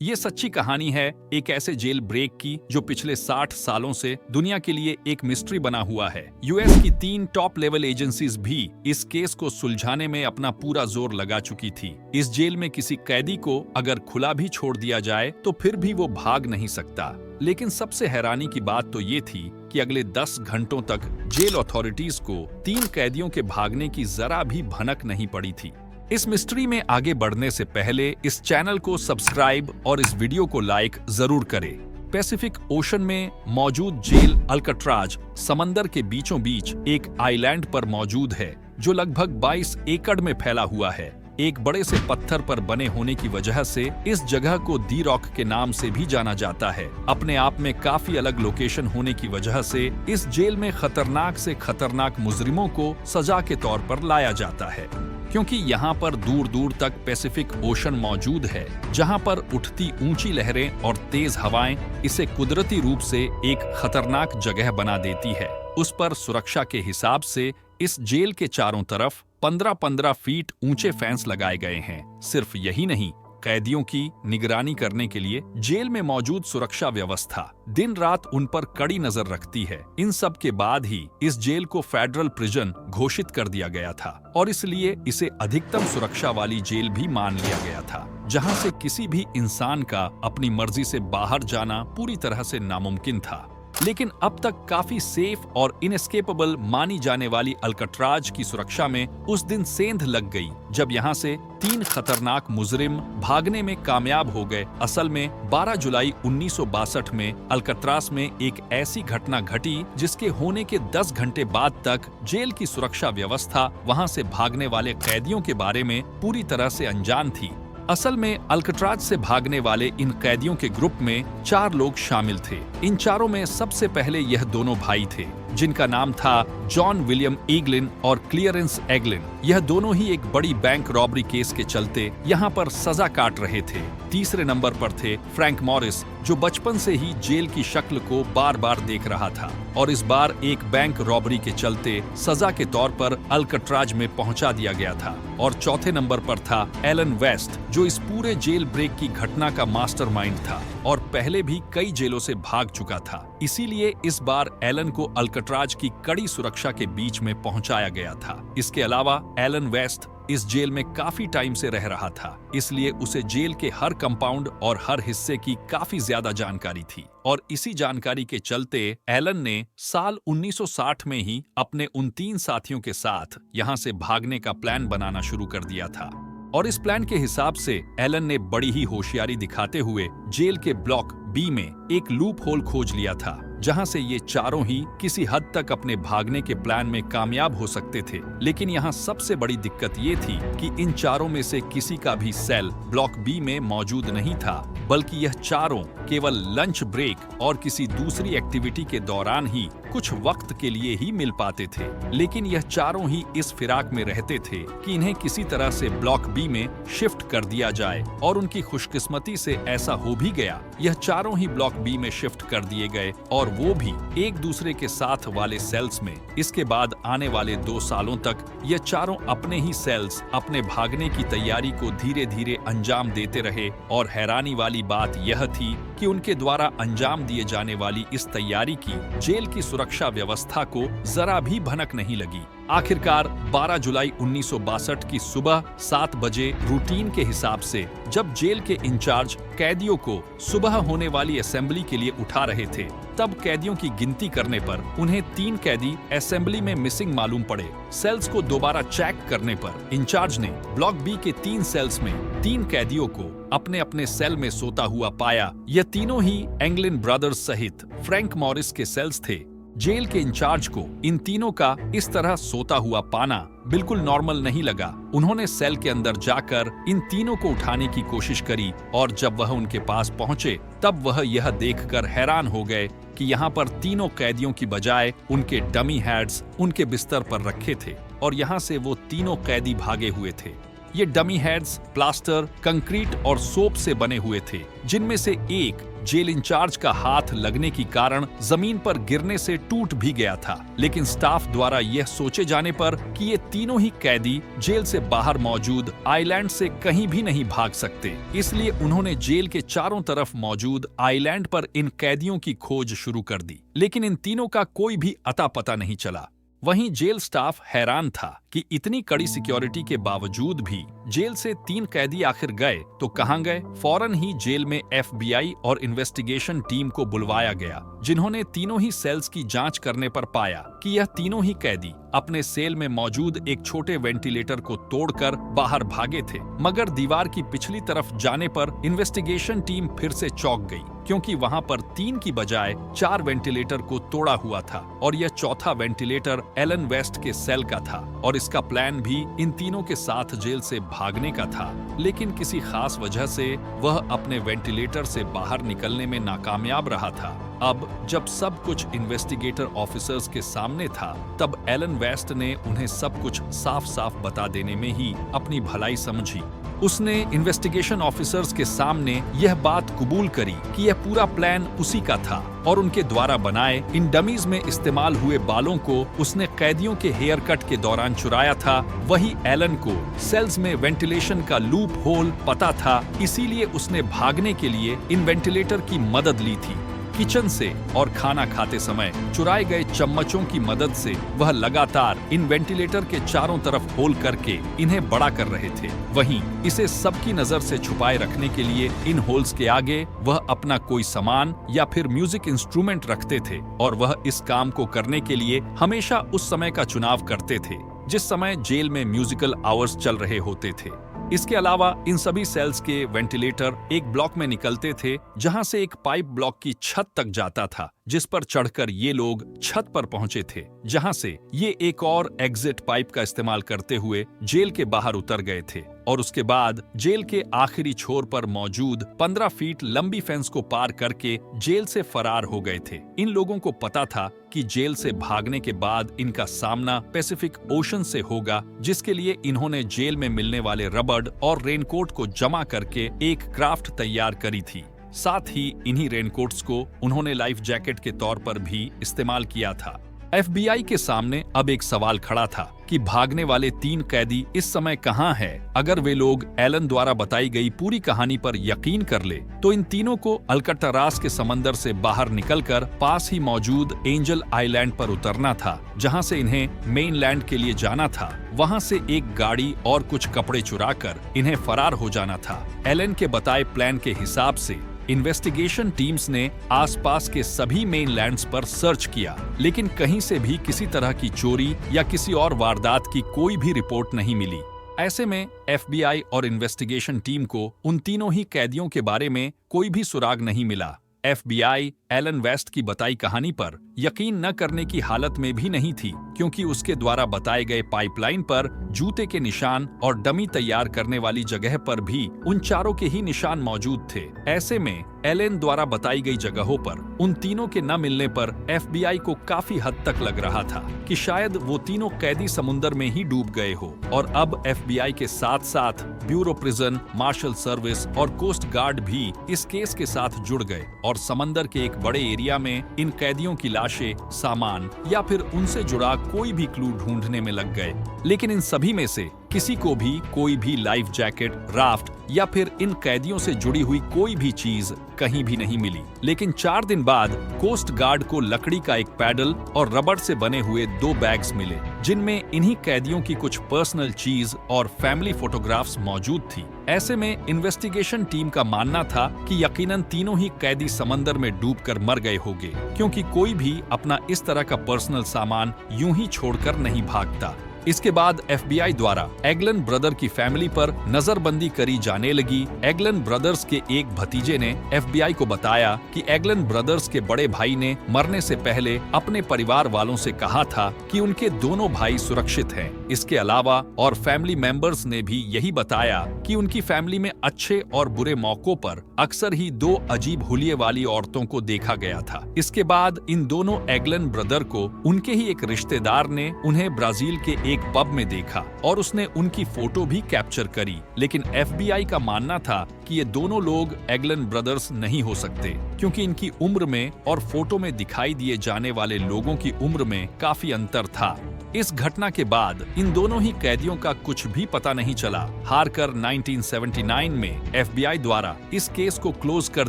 ये सच्ची कहानी है एक ऐसे जेल ब्रेक की जो पिछले 60 सालों से दुनिया के लिए एक मिस्ट्री बना हुआ है। यूएस की 3 टॉप लेवल एजेंसीज भी इस केस को सुलझाने में अपना पूरा जोर लगा चुकी थी। इस जेल में किसी कैदी को अगर खुला भी छोड़ दिया जाए तो फिर भी वो भाग नहीं सकता। लेकिन सबसे हैरानी की बात तो ये थी कि अगले 10 घंटों तक जेल अथॉरिटीज को 3 कैदियों के भागने की जरा भी भनक नहीं पड़ी थी। इस मिस्ट्री में आगे बढ़ने से पहले इस चैनल को सब्सक्राइब और इस वीडियो को लाइक जरूर करें। पैसिफिक ओशन में मौजूद जेल अल्काट्राज समंदर के बीचों बीच एक आइलैंड पर मौजूद है जो लगभग 22 एकड़ में फैला हुआ है। एक बड़े से पत्थर पर बने होने की वजह से इस जगह को दी रॉक के नाम से भी जाना जाता है। अपने आप में काफी अलग लोकेशन होने की वजह से इस जेल में खतरनाक से खतरनाक मुजरिमों को सजा के तौर पर लाया जाता है, क्योंकि यहाँ पर दूर दूर तक पैसिफिक ओशन मौजूद है, जहाँ पर उठती ऊंची लहरें और तेज हवाएं इसे कुदरती रूप से एक खतरनाक जगह बना देती है। उस पर सुरक्षा के हिसाब से इस जेल के चारों तरफ 15-15 फीट ऊंचे फेंस लगाए गए हैं। सिर्फ यही नहीं, कैदियों की निगरानी करने के लिए जेल में मौजूद सुरक्षा व्यवस्था दिन रात उन पर कड़ी नजर रखती है। इन सब के बाद ही इस जेल को फेडरल प्रिजन घोषित कर दिया गया था और इसलिए इसे अधिकतम सुरक्षा वाली जेल भी मान लिया गया था, जहां से किसी भी इंसान का अपनी मर्जी से बाहर जाना पूरी तरह से नामुमकिन था। लेकिन अब तक काफी सेफ और इनएस्केपेबल मानी जाने वाली अल्काट्राज की सुरक्षा में उस दिन सेंध लग गई जब यहाँ से 3 खतरनाक मुजरिम भागने में कामयाब हो गए। असल में 12 जुलाई 1962 में अल्काट्राज में एक ऐसी घटना घटी जिसके होने के 10 घंटे बाद तक जेल की सुरक्षा व्यवस्था वहाँ से भागने वाले कैदियों के बारे में पूरी तरह से अनजान थी। असल में अल्काट्राज से भागने वाले इन कैदियों के ग्रुप में 4 लोग शामिल थे। इन चारों में सबसे पहले यह दोनों भाई थे जिनका नाम था जॉन विलियम ईगलिन और क्लियरेंस एगलिन। यह दोनों ही एक बड़ी बैंक रॉबरी केस के चलते यहाँ पर सजा काट रहे थे। तीसरे नंबर पर थे फ्रैंक मॉरिस, जो बचपन से ही जेल की शक्ल को बार बार देख रहा था और इस बार एक बैंक रॉबरी के चलते सजा के तौर पर अल्काट्राज में पहुंचा दिया गया था। और चौथे नंबर पर था एलन वेस्ट, जो इस पूरे जेल ब्रेक की घटना का मास्टरमाइंड था और पहले भी कई जेलों से भाग चुका था। इसीलिए इस बार एलन को अल्काट्राज की कड़ी सुरक्षा के बीच में पहुंचाया गया था। इसके अलावा एलन वेस्ट इस जेल में काफी टाइम से रह रहा था, इसलिए उसे जेल के हर कंपाउंड और हर हिस्से की काफी ज्यादा जानकारी थी और इसी जानकारी के चलते एलन ने साल 1960 में ही अपने उन 3 साथियों के साथ यहाँ से भागने का प्लान बनाना शुरू कर दिया था। और इस प्लान के हिसाब से एलन ने बड़ी ही होशियारी दिखाते हुए जेल के ब्लॉक बी में एक लूप होल खोज लिया था, जहां से ये चारों ही किसी हद तक अपने भागने के प्लान में कामयाब हो सकते थे। लेकिन यहाँ सबसे बड़ी दिक्कत ये थी कि इन चारों में से किसी का भी सेल ब्लॉक बी में मौजूद नहीं था, बल्कि यह चारों केवल लंच ब्रेक और किसी दूसरी एक्टिविटी के दौरान ही कुछ वक्त के लिए ही मिल पाते थे। लेकिन यह चारों ही इस फिराक में रहते थे कि इन्हें किसी तरह से ब्लॉक बी में शिफ्ट कर दिया जाए और उनकी खुशकिस्मती से ऐसा हो भी गया। यह चारों ही ब्लॉक बी में शिफ्ट कर दिए गए और वो भी एक दूसरे के साथ वाले सेल्स में। इसके बाद आने वाले 2 सालों तक ये चारों अपने ही सेल्स अपने भागने की तैयारी को धीरे धीरे अंजाम देते रहे और हैरानी वाली बात यह थी कि उनके द्वारा अंजाम दिए जाने वाली इस तैयारी की जेल की सुरक्षा व्यवस्था को जरा भी भनक नहीं लगी। आखिरकार 12 जुलाई 1962 की सुबह 7 बजे रूटीन के हिसाब से जब जेल के इंचार्ज कैदियों को सुबह होने वाली असेंबली के लिए उठा रहे थे, तब कैदियों की गिनती करने पर उन्हें 3 कैदी असेंबली में मिसिंग मालूम पड़े। सेल्स को दोबारा चेक करने पर इंचार्ज ने ब्लॉक बी के 3 सेल्स में 3 कैदियों को अपने अपने सेल में सोता हुआ पाया। यह तीनों ही एंगलिन ब्रदर्स सहित फ्रैंक मॉरिस के सेल्स थे। जेल के इंचार्ज को इन तीनों का इस तरह सोता हुआ पाना बिल्कुल नॉर्मल नहीं लगा। उन्होंने सेल के अंदर जाकर इन तीनों को उठाने की कोशिश करी और जब वह उनके पास पहुंचे तब वह यह देखकर हैरान हो गए कि यहाँ पर तीनों कैदियों की बजाय उनके डमी हेड्स उनके बिस्तर पर रखे थे और यहाँ से वो तीनों कैदी भागे हुए थे। ये डमी हेड्स प्लास्टर, कंक्रीट और सोप से बने हुए थे, जिनमें से एक जेल इंचार्ज का हाथ लगने के कारण जमीन पर गिरने से टूट भी गया था। लेकिन स्टाफ द्वारा यह सोचे जाने पर कि ये तीनों ही कैदी जेल से बाहर मौजूद आइलैंड से कहीं भी नहीं भाग सकते, इसलिए उन्होंने जेल के चारों तरफ मौजूद आइलैंड पर इन कैदियों की खोज शुरू कर दी। लेकिन इन तीनों का कोई भी अता पता नहीं चला। वहीं जेल स्टाफ हैरान था कि इतनी कड़ी सिक्योरिटी के बावजूद भी जेल से 3 कैदी आखिर गए तो कहां गए। फौरन ही जेल में FBI और इन्वेस्टिगेशन टीम को बुलवाया गया, जिन्होंने तीनों ही सेल्स की जांच करने पर पाया कि यह तीनों ही कैदी अपने सेल में मौजूद एक छोटे वेंटिलेटर को तोड़कर बाहर भागे थे। मगर दीवार की पिछली तरफ जाने पर इन्वेस्टिगेशन टीम फिर से चौंक गई, क्योंकि वहां पर 3 की बजाय 4 वेंटिलेटर को तोड़ा हुआ था और यह चौथा वेंटिलेटर एलन वेस्ट के सेल का था और इसका प्लान भी इन तीनों के साथ जेल से भागने का था। लेकिन किसी खास वजह से वह अपने वेंटिलेटर से बाहर निकलने में नाकामयाब रहा था। अब जब सब कुछ इन्वेस्टिगेटर ऑफिसर्स के सामने था, तब एलन वेस्ट ने उन्हें सब कुछ साफ साफ बता देने में ही अपनी भलाई समझी। उसने इन्वेस्टिगेशन ऑफिसर्स के सामने यह बात कबूल करी कि यह पूरा प्लान उसी का था और उनके द्वारा बनाए इन डमीज में इस्तेमाल हुए बालों को उसने कैदियों के हेयर कट के दौरान चुराया था। वही एलन को सेल्स में वेंटिलेशन का लूप होल पता था, इसीलिए उसने भागने के लिए इन वेंटिलेटर की मदद ली थी। किचन से और खाना खाते समय चुराए गए चम्मचों की मदद से वह लगातार इन वेंटिलेटर के चारों तरफ होल करके इन्हें बड़ा कर रहे थे। वहीं इसे सबकी नजर से छुपाए रखने के लिए इन होल्स के आगे वह अपना कोई सामान या फिर म्यूजिक इंस्ट्रूमेंट रखते थे और वह इस काम को करने के लिए हमेशा उस समय का चुनाव करते थे जिस समय जेल में म्यूजिकल आवर्स चल रहे होते थे। इसके अलावा इन सभी सेल्स के वेंटिलेटर एक ब्लॉक में निकलते थे, जहां से एक पाइप ब्लॉक की छत तक जाता था, जिस पर चढ़कर ये लोग छत पर पहुंचे थे, जहां से ये एक और एग्जिट पाइप का इस्तेमाल करते हुए जेल के बाहर उतर गए थे और उसके बाद जेल के आखिरी छोर पर मौजूद 15 फीट लंबी फेंस को पार करके जेल से फरार हो गए थे। इन लोगों को पता था कि जेल से भागने के बाद इनका सामना पैसिफिक ओशन से होगा, जिसके लिए इन्होंने जेल में मिलने वाले रबड़ और रेनकोट को जमा करके एक क्राफ्ट तैयार करी थी। साथ ही इन्हीं रेनकोट्स को उन्होंने लाइफ जैकेट के तौर पर भी इस्तेमाल किया था। FBI के सामने अब एक सवाल खड़ा था कि भागने वाले 3 कैदी इस समय कहां हैं? अगर वे लोग एलन द्वारा बताई गई पूरी कहानी पर यकीन कर ले, तो इन तीनों को अल्कट्राज के समंदर से बाहर निकलकर पास ही मौजूद एंजल आइलैंड पर उतरना था, जहां से इन्हें मेनलैंड के लिए जाना था। वहां से एक गाड़ी और कुछ कपड़े चुराकर इन्हें फरार हो जाना था। एलन के बताए प्लान के हिसाब से इन्वेस्टिगेशन टीम्स ने आसपास के सभी मेनलैंड्स पर सर्च किया, लेकिन कहीं से भी किसी तरह की चोरी या किसी और वारदात की कोई भी रिपोर्ट नहीं मिली। ऐसे में FBI और इन्वेस्टिगेशन टीम को उन तीनों ही कैदियों के बारे में कोई भी सुराग नहीं मिला। FBI एलन वेस्ट की बताई कहानी पर यकीन न करने की हालत में भी नहीं थी, क्योंकि उसके द्वारा बताए गए पाइपलाइन पर जूते के निशान और डमी तैयार करने वाली जगह पर भी उन चारों के ही निशान मौजूद थे। ऐसे में एलन द्वारा बताई गई जगहों पर उन तीनों के न मिलने पर FBI को काफी हद तक लग रहा था कि शायद वो तीनों कैदी समुंदर में ही डूब गए हो और अब FBI के साथ साथ ब्यूरो प्रिजन, मार्शल सर्विस और कोस्ट गार्ड भी इस केस के साथ जुड़ गए और समंदर के एक बड़े एरिया में इन कैदियों की लाशें, सामान या फिर उनसे जुड़ा कोई भी क्लू ढूंढने में लग गए। लेकिन इन सभी में से किसी को भी कोई भी लाइफ जैकेट, राफ्ट या फिर इन कैदियों से जुड़ी हुई कोई भी चीज कहीं भी नहीं मिली। लेकिन 4 दिन बाद कोस्ट गार्ड को लकड़ी का एक पैडल और रबड़ से बने हुए 2 बैग्स मिले, जिनमें इन्हीं कैदियों की कुछ पर्सनल चीज और फैमिली फोटोग्राफ्स मौजूद थी। ऐसे में इन्वेस्टिगेशन टीम का मानना था कि यकीनन तीनों ही कैदी समंदर में डूबकर मर गए होंगे, क्योंकि कोई भी अपना इस तरह का पर्सनल सामान यूं ही छोड़कर नहीं भागता। इसके बाद FBI द्वारा एगलन ब्रदर की फैमिली पर नजरबंदी करी जाने लगी। एगलन ब्रदर्स के एक भतीजे ने FBI को बताया कि एगलन ब्रदर्स के बड़े भाई ने मरने से पहले अपने परिवार वालों से कहा था कि उनके दोनों भाई सुरक्षित हैं इसके अलावा और फैमिली मेंबर्स ने भी यही बताया कि उनकी फैमिली में अच्छे और बुरे मौकों पर अक्सर ही दो अजीब हुलिये वाली औरतों को देखा गया था। इसके बाद इन दोनों एगलन ब्रदर को उनके ही एक रिश्तेदार ने उन्हें ब्राजील के एक पब में देखा और उसने उनकी फोटो भी कैप्चर करी, लेकिन FBI का मानना था कि ये दोनों लोग एगलन ब्रदर्स नहीं हो सकते क्योंकि इनकी उम्र में और फोटो में दिखाई दिए जाने वाले लोगों की उम्र में काफी अंतर था। इस घटना के बाद इन दोनों ही कैदियों का कुछ भी पता नहीं चला। हारकर 1979 में FBI द्वारा इस केस को क्लोज कर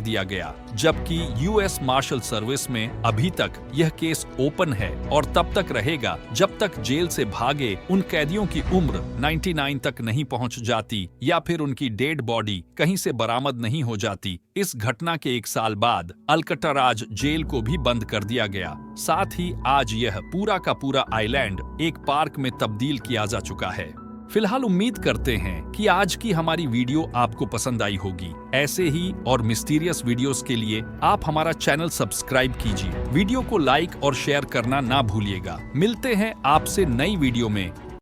दिया गया, जबकि US मार्शल सर्विस में अभी तक यह केस ओपन है और तब तक रहेगा जब तक जेल से भागे उन कैदियों की उम्र 99 तक नहीं पहुंच जाती या फिर उनकी डेड बॉडी कहीं से बरामद नहीं हो जाती। इस घटना के 1 साल बाद अल्कट्राज जेल को भी बंद कर दिया गया। साथ ही आज यह पूरा का पूरा आइलैंड एक पार्क में तब्दील किया जा चुका है। फिलहाल उम्मीद करते हैं कि आज की हमारी वीडियो आपको पसंद आई होगी। ऐसे ही और मिस्टीरियस वीडियोस के लिए आप हमारा चैनल सब्सक्राइब कीजिए। वीडियो को लाइक और शेयर करना ना भूलिएगा। मिलते हैं आपसे नई वीडियो में